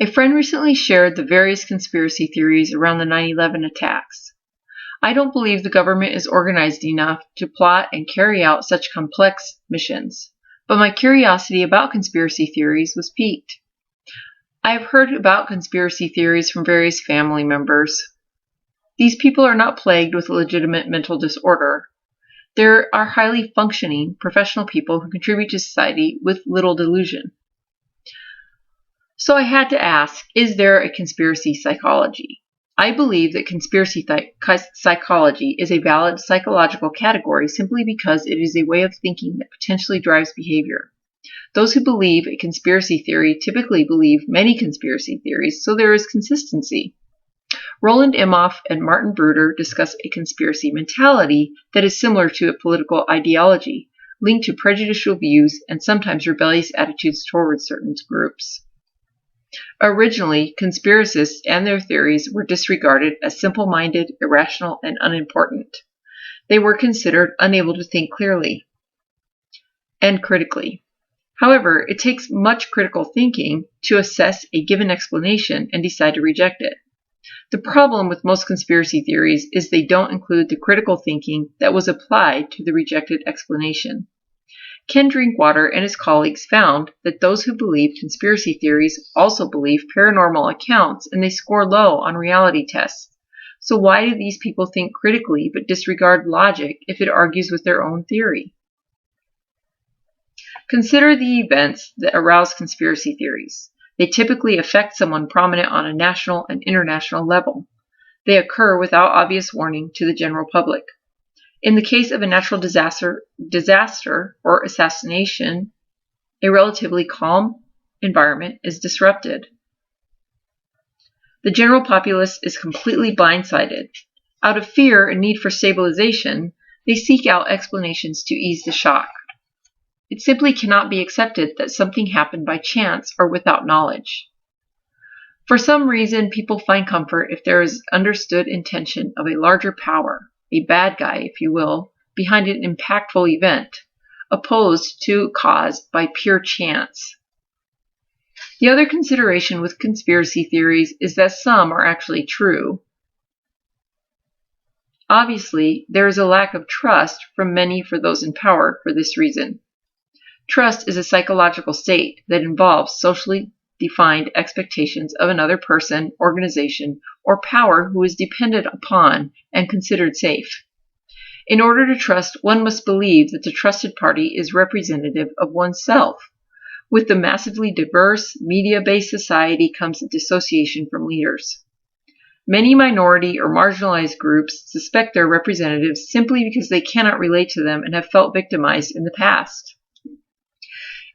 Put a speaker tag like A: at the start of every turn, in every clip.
A: A friend recently shared the various conspiracy theories around the 9/11 attacks. I don't believe the government is organized enough to plot and carry out such complex missions, but my curiosity about conspiracy theories was piqued. I have heard about conspiracy theories from various family members. These people are not plagued with a legitimate mental disorder. There are highly functioning, professional people who contribute to society with little delusion. So I had to ask, is there a conspiracy psychology? I believe that conspiracy psychology is a valid psychological category simply because it is a way of thinking that potentially drives behavior. Those who believe a conspiracy theory typically believe many conspiracy theories, so there is consistency. Roland Emhoff and Martin Bruder discuss a conspiracy mentality that is similar to a political ideology, linked to prejudicial views and sometimes rebellious attitudes towards certain groups. Originally, conspiracists and their theories were disregarded as simple-minded, irrational, and unimportant. They were considered unable to think clearly and critically. However, it takes much critical thinking to assess a given explanation and decide to reject it. The problem with most conspiracy theories is they don't include the critical thinking that was applied to the rejected explanation. Ken Drinkwater and his colleagues found that those who believe conspiracy theories also believe paranormal accounts, and they score low on reality tests. So why do these people think critically but disregard logic if it argues with their own theory? Consider the events that arouse conspiracy theories. They typically affect someone prominent on a national and international level. They occur without obvious warning to the general public. In the case of a natural disaster or assassination, a relatively calm environment is disrupted. The general populace is completely blindsided. Out of fear and need for stabilization, they seek out explanations to ease the shock. It simply cannot be accepted that something happened by chance or without knowledge. For some reason, people find comfort if there is understood intention of a larger power, a bad guy, if you will, behind an impactful event, opposed to caused by pure chance. The other consideration with conspiracy theories is that some are actually true. Obviously, there is a lack of trust from many for those in power for this reason. Trust is a psychological state that involves socially defined expectations of another person, organization, or power who is depended upon and considered safe. In order to trust, one must believe that the trusted party is representative of oneself. With the massively diverse, media-based society comes a dissociation from leaders. Many minority or marginalized groups suspect their representatives simply because they cannot relate to them and have felt victimized in the past.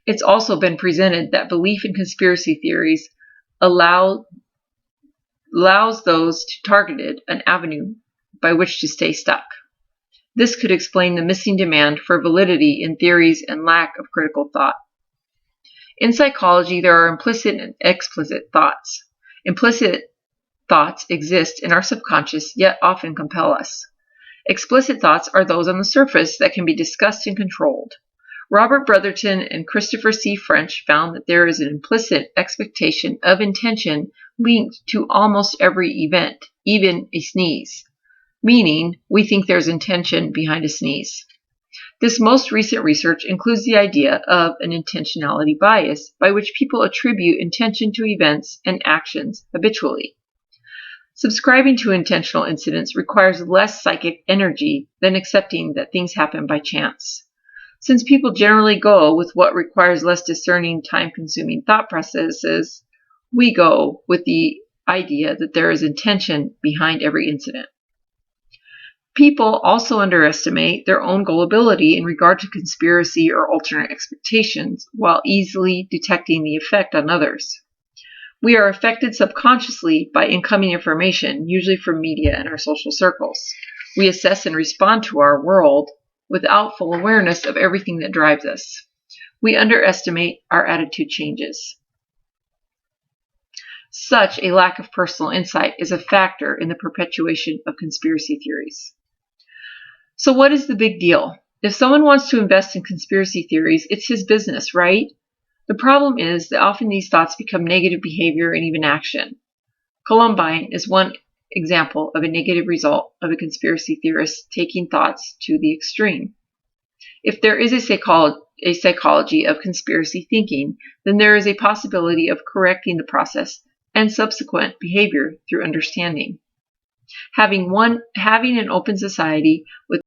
A: It's also been presented that belief in conspiracy theories allows those targeted an avenue by which to stay stuck. This could explain the missing demand for validity in theories and lack of critical thought. In psychology, there are implicit and explicit thoughts. Implicit thoughts exist in our subconscious, yet often compel us. Explicit thoughts are those on the surface that can be discussed and controlled. Robert Brotherton and Christopher C. French found that there is an implicit expectation of intention linked to almost every event, even a sneeze, meaning we think there's intention behind a sneeze. This most recent research includes the idea of an intentionality bias, by which people attribute intention to events and actions habitually. Subscribing to intentional incidents requires less psychic energy than accepting that things happen by chance. Since people generally go with what requires less discerning, time-consuming thought processes, we go with the idea that there is intention behind every incident. People also underestimate their own gullibility in regard to conspiracy or alternate expectations, while easily detecting the effect on others. We are affected subconsciously by incoming information, usually from media and our social circles. We assess and respond to our world without full awareness of everything that drives us. We underestimate our attitude changes. Such a lack of personal insight is a factor in the perpetuation of conspiracy theories. So what is the big deal? If someone wants to invest in conspiracy theories, it's his business, right? The problem is that often these thoughts become negative behavior and even action. Columbine is one example of a negative result of a conspiracy theorist taking thoughts to the extreme. If there is a psychology of conspiracy thinking, then there is a possibility of correcting the process and subsequent behavior through understanding. Having an open society with